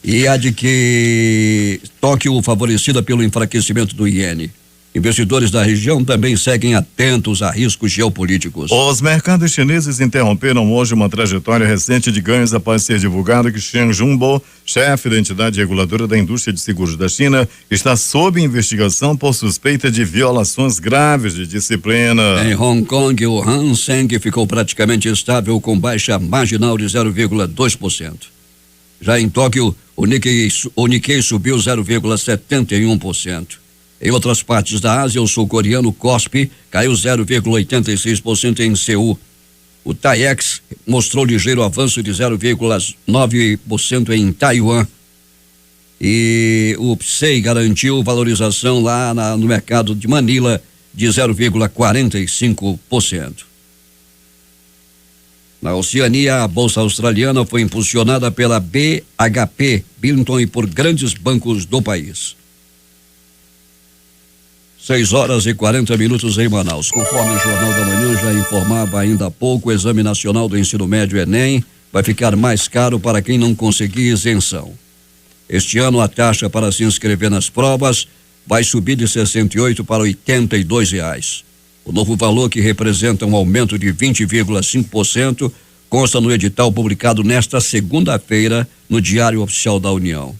e a de que Tóquio favorecida pelo enfraquecimento do iene. Investidores da região também seguem atentos a riscos geopolíticos. Os mercados chineses interromperam hoje uma trajetória recente de ganhos após ser divulgado que Chen Jumbo, chefe da entidade reguladora da indústria de seguros da China, está sob investigação por suspeita de violações graves de disciplina. Em Hong Kong, o Hang Seng ficou praticamente estável com baixa marginal de 0,2%. Já em Tóquio, o Nikkei subiu 0,71%. Em outras partes da Ásia, o sul-coreano KOSPI caiu 0,86% em Seul. O TAIEX mostrou ligeiro avanço de 0,9% em Taiwan. E o PSEI garantiu valorização lá no mercado de Manila de 0,45%. Na Oceania, a bolsa australiana foi impulsionada pela BHP Billiton e por grandes bancos do país. 6h40 em Manaus. Conforme o Jornal da Manhã já informava ainda há pouco, o Exame Nacional do Ensino Médio Enem vai ficar mais caro para quem não conseguir isenção. Este ano, a taxa para se inscrever nas provas vai subir de R$ 68 para R$ 82. O novo valor, que representa um aumento de 20,5%, consta no edital publicado nesta segunda-feira no Diário Oficial da União.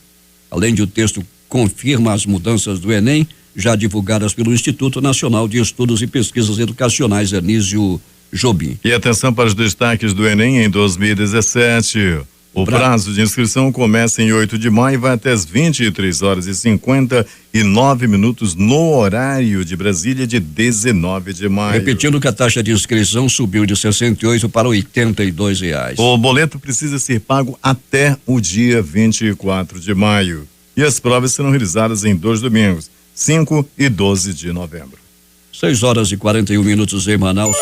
Além de o texto confirma as mudanças do Enem, já divulgadas pelo Instituto Nacional de Estudos e Pesquisas Educacionais Anísio Jobim. E atenção para os destaques do Enem em 2017. O prazo de inscrição começa em 8 de maio e vai até as 23h59 no horário de Brasília de 19 de maio. Repetindo que a taxa de inscrição subiu de R$ 68 para R$ 82. O boleto precisa ser pago até o dia 24 de maio. E as provas serão realizadas em 2 domingos, 5 e 12 de novembro. 6h41 em Manaus.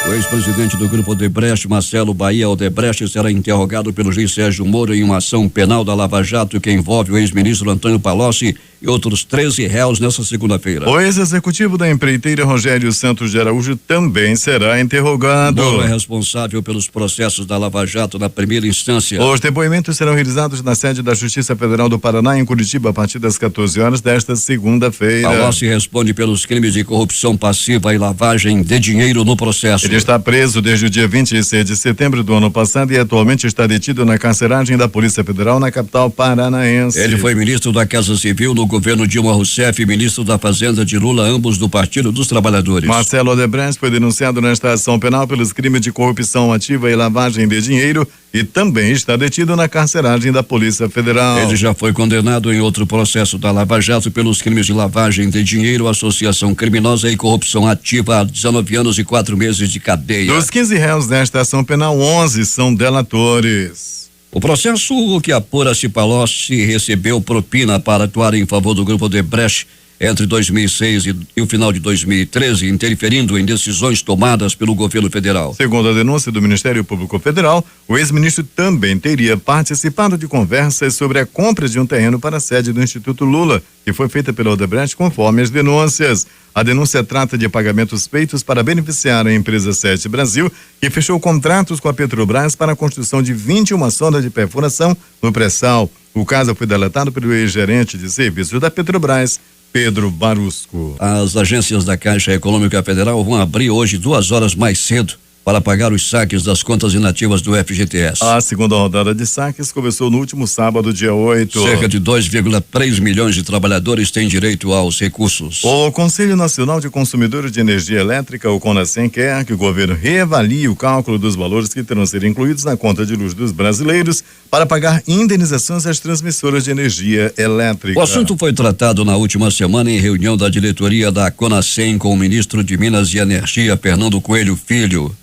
O ex-presidente do Grupo Odebrecht, Marcelo Bahia Odebrecht, será interrogado pelo juiz Sérgio Moro em uma ação penal da Lava Jato que envolve o ex-ministro Antônio Palocci e outros 13 réus nesta segunda-feira. O ex-executivo da empreiteira Rogério Santos de Araújo também será interrogado. Moro é responsável pelos processos da Lava Jato na primeira instância. Os depoimentos serão realizados na sede da Justiça Federal do Paraná, em Curitiba, a partir das 14 horas desta segunda-feira. Palocci responde pelos crimes de corrupção passiva e lavagem de dinheiro no processo. Ele está preso desde o dia 26 de setembro do ano passado e atualmente está detido na carceragem da Polícia Federal na capital paranaense. Ele foi ministro da Casa Civil no governo Dilma Rousseff e ministro da Fazenda de Lula, ambos do Partido dos Trabalhadores. Marcelo Odebrecht foi denunciado nesta ação penal pelos crimes de corrupção ativa e lavagem de dinheiro e também está detido na carceragem da Polícia Federal. Ele já foi condenado em outro processo da Lava Jato pelos crimes de lavagem de dinheiro, associação criminosa e corrupção ativa, há 19 anos e 4 meses de cadeia. Dos 15 réus desta ação penal, 11 são delatores. O processo que apura se Palocci recebeu propina para atuar em favor do grupo Odebrecht entre 2006 e o final de 2013, interferindo em decisões tomadas pelo governo federal. Segundo a denúncia do Ministério Público Federal, o ex-ministro também teria participado de conversas sobre a compra de um terreno para a sede do Instituto Lula, que foi feita pela Odebrecht conforme as denúncias. A denúncia trata de pagamentos feitos para beneficiar a empresa Sete Brasil, que fechou contratos com a Petrobras para a construção de 21 sondas de perfuração no pré-sal. O caso foi delatado pelo ex-gerente de serviços da Petrobras, Pedro Barusco. As agências da Caixa Econômica Federal vão abrir hoje 2 horas mais cedo para pagar os saques das contas inativas do FGTS. A segunda rodada de saques começou no último sábado, dia 8. Cerca de 2,3 milhões de trabalhadores têm direito aos recursos. O Conselho Nacional de Consumidores de Energia Elétrica, o CONASEM, quer que o governo reavalie o cálculo dos valores que terão ser incluídos na conta de luz dos brasileiros para pagar indenizações às transmissoras de energia elétrica. O assunto foi tratado na última semana em reunião da diretoria da CONASEM com o ministro de Minas e Energia, Fernando Coelho Filho.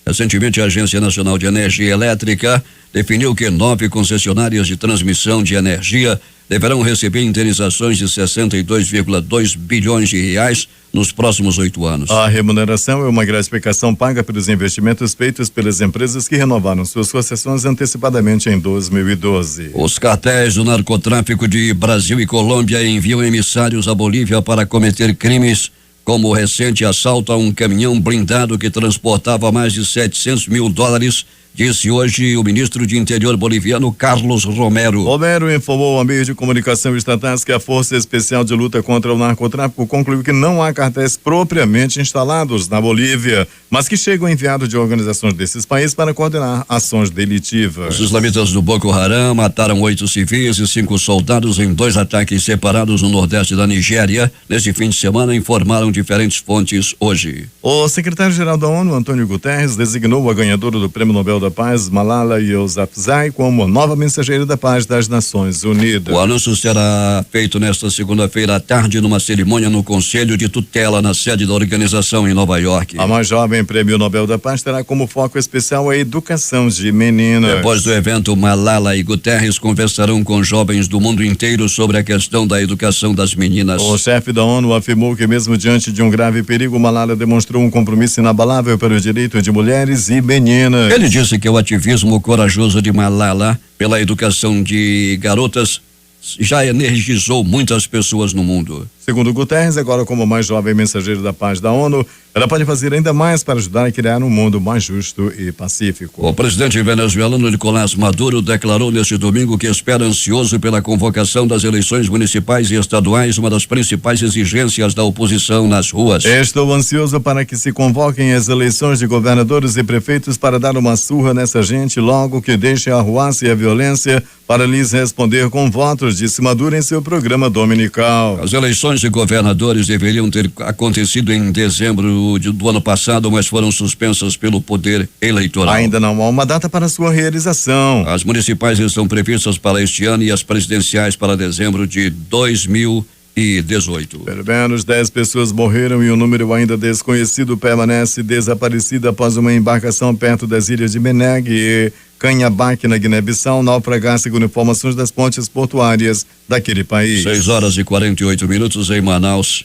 Recentemente, a Agência Nacional de Energia Elétrica definiu que 9 concessionárias de transmissão de energia deverão receber indenizações de 62,2 bilhões de reais nos próximos 8 anos. A remuneração é uma gratificação paga pelos investimentos feitos pelas empresas que renovaram suas concessões antecipadamente em 2012. Os cartéis do narcotráfico de Brasil e Colômbia enviam emissários à Bolívia para cometer crimes, como o recente assalto a um caminhão blindado que transportava mais de $700 mil, disse hoje o ministro de Interior boliviano, Carlos Romero. Romero informou ao meio de comunicação estatais que a Força Especial de Luta contra o Narcotráfico concluiu que não há cartéis propriamente instalados na Bolívia, mas que chegam enviados de organizações desses países para coordenar ações delitivas. Os islamitas do Boko Haram mataram 8 civis e 5 soldados em 2 ataques separados no nordeste da Nigéria. Neste fim de semana, informaram diferentes fontes hoje. O secretário-geral da ONU, Antônio Guterres, designou a ganhadora do Prêmio Nobel da Paz, Malala Yousafzai, como nova mensageira da paz das Nações Unidas. O anúncio será feito nesta segunda-feira à tarde numa cerimônia no Conselho de Tutela na sede da organização em Nova York. A mais jovem Prêmio Nobel da Paz terá como foco especial a educação de meninas. Depois do evento, Malala e Guterres conversarão com jovens do mundo inteiro sobre a questão da educação das meninas. O chefe da ONU afirmou que mesmo diante de um grave perigo, Malala demonstrou um compromisso inabalável para o direito de mulheres e meninas. Ele disse que o ativismo corajoso de Malala pela educação de garotas já energizou muitas pessoas no mundo. Segundo Guterres, agora como mais jovem mensageiro da paz da ONU, ela pode fazer ainda mais para ajudar a criar um mundo mais justo e pacífico. O presidente venezuelano Nicolás Maduro declarou neste domingo que espera ansioso pela convocação das eleições municipais e estaduais, uma das principais exigências da oposição nas ruas. Estou ansioso para que se convoquem as eleições de governadores e prefeitos para dar uma surra nessa gente logo que deixe a arruaça e a violência para lhes responder com votos, disse Maduro em seu programa dominical. As eleições de governadores deveriam ter acontecido em dezembro do ano passado, mas foram suspensas pelo Poder Eleitoral. Ainda não há uma data para sua realização. As municipais estão previstas para este ano e as presidenciais para dezembro de 2018. Pelo menos 10 pessoas morreram e um número ainda desconhecido permanece desaparecido após uma embarcação perto das ilhas de Meneg e Canhabaque, na Guiné-Bissau, naufragar, segundo informações das pontes portuárias daquele país. 6:48 em Manaus.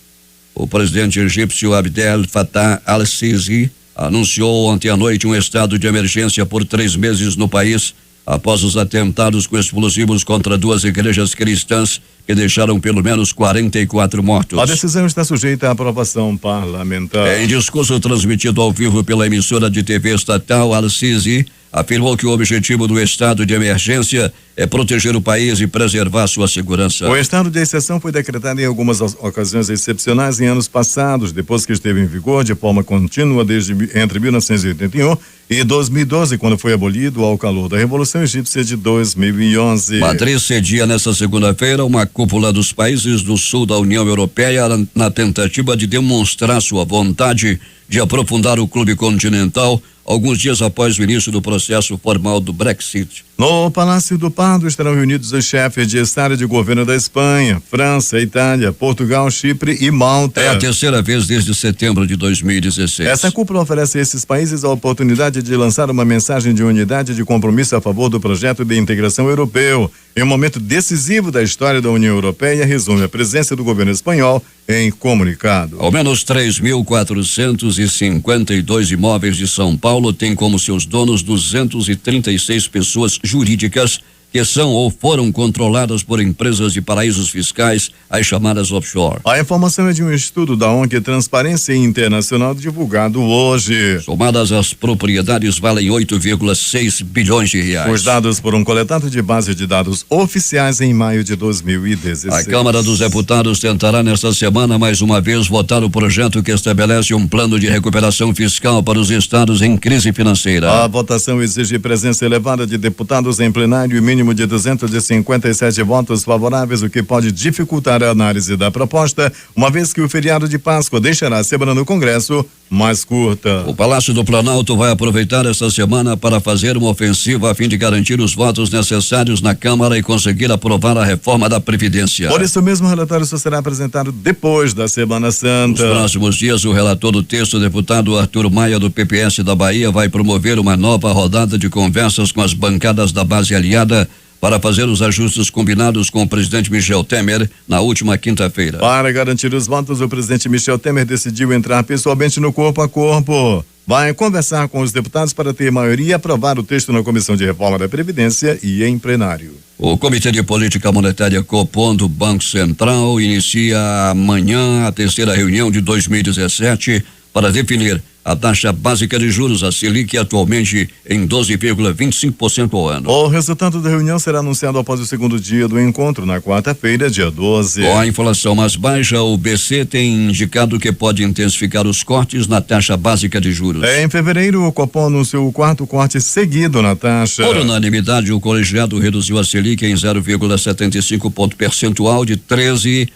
O presidente egípcio Abdel Fattah al-Sisi anunciou ontem à noite um estado de emergência por 3 meses no país após os atentados com explosivos contra 2 igrejas cristãs que deixaram pelo menos 44 mortos. A decisão está sujeita à aprovação parlamentar. Em discurso transmitido ao vivo pela emissora de TV estatal, Al-Sisi afirmou que o objetivo do estado de emergência é proteger o país e preservar sua segurança. O estado de exceção foi decretado em algumas ocasiões excepcionais em anos passados, depois que esteve em vigor de forma contínua entre 1981 e 2012, quando foi abolido ao calor da Revolução Egípcia de 2011. Madrid cedia nesta segunda-feira uma cúpula dos países do sul da União Europeia na tentativa de demonstrar sua vontade de aprofundar o clube continental alguns dias após o início do processo formal do Brexit. No Palácio do Pardo estarão reunidos os chefes de Estado e de governo da Espanha, França, Itália, Portugal, Chipre e Malta. É a terceira vez desde setembro de 2016. Essa cúpula oferece a esses países a oportunidade de lançar uma mensagem de unidade e de compromisso a favor do projeto de integração europeu. Em um momento decisivo da história da União Europeia, resume a presença do governo espanhol em comunicado. Ao menos 3.452 imóveis de São Paulo têm como seus donos 236 pessoas jurídicas que são ou foram controladas por empresas de paraísos fiscais, as chamadas offshore. A informação é de um estudo da ONG Transparência Internacional divulgado hoje. Somadas, as propriedades valem 8,6 bilhões de reais. Os dados foram coletados de base de dados oficiais em maio de 2016. A Câmara dos Deputados tentará nesta semana mais uma vez votar o projeto que estabelece um plano de recuperação fiscal para os estados em crise financeira. A votação exige presença elevada de deputados em plenário e mínimo de 257 votos favoráveis, o que pode dificultar a análise da proposta, uma vez que o feriado de Páscoa deixará a semana no Congresso mais curta. O Palácio do Planalto vai aproveitar esta semana para fazer uma ofensiva a fim de garantir os votos necessários na Câmara e conseguir aprovar a reforma da Previdência. Por isso mesmo, o relatório só será apresentado depois da Semana Santa. Nos próximos dias, o relator do texto, deputado Arthur Maia, do PPS da Bahia, vai promover uma nova rodada de conversas com as bancadas da base aliada para fazer os ajustes combinados com o presidente Michel Temer na última quinta-feira. Para garantir os votos, o presidente Michel Temer decidiu entrar pessoalmente no corpo a corpo. Vai conversar com os deputados para ter maioria e aprovar o texto na Comissão de Reforma da Previdência e em plenário. O Comitê de Política Monetária Copom do Banco Central inicia amanhã a terceira reunião de 2017 para definir a taxa básica de juros, a Selic, atualmente em 12,25% ao ano. O resultado da reunião será anunciado após o segundo dia do encontro, na quarta-feira, dia 12. Com a inflação mais baixa, o BC tem indicado que pode intensificar os cortes na taxa básica de juros. Em fevereiro, o Copom anunciou o quarto corte seguido na taxa. Por unanimidade, o colegiado reduziu a Selic em 0,75 ponto percentual de 13%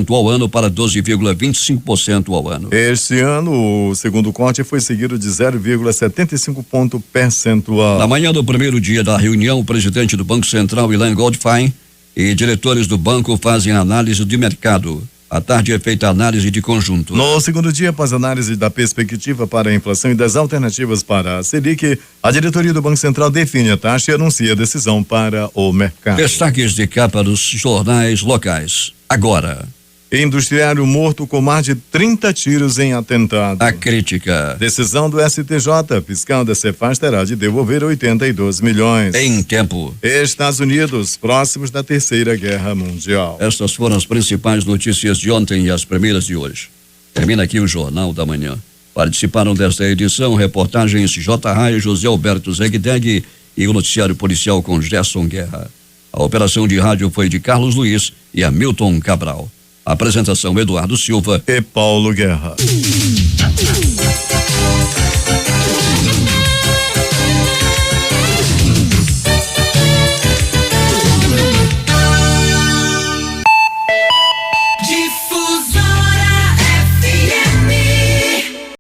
ao ano para 12,25% ao ano. Este ano, o segundo corte foi seguido de 0,75 ponto percentual. Na manhã do primeiro dia da reunião, o presidente do Banco Central, Ilan Goldfein, e diretores do banco fazem análise de mercado. À tarde é feita a análise de conjunto. No segundo dia, após análise da perspectiva para a inflação e das alternativas para a Selic, a diretoria do Banco Central define a taxa e anuncia a decisão para o mercado. Destaques de capa dos jornais locais. Agora. Industriário morto com mais de 30 tiros em atentado. A crítica. Decisão do STJ. Fiscal da Cefaz terá de devolver 82 milhões. Em tempo. Estados Unidos, próximos da Terceira Guerra Mundial. Estas foram as principais notícias de ontem e as primeiras de hoje. Termina aqui o Jornal da Manhã. Participaram desta edição reportagens J. Raio, José Alberto Zegdeg e o noticiário policial com Gerson Guerra. A operação de rádio foi de Carlos Luiz e Hamilton Cabral. A apresentação Eduardo Silva e Paulo Guerra.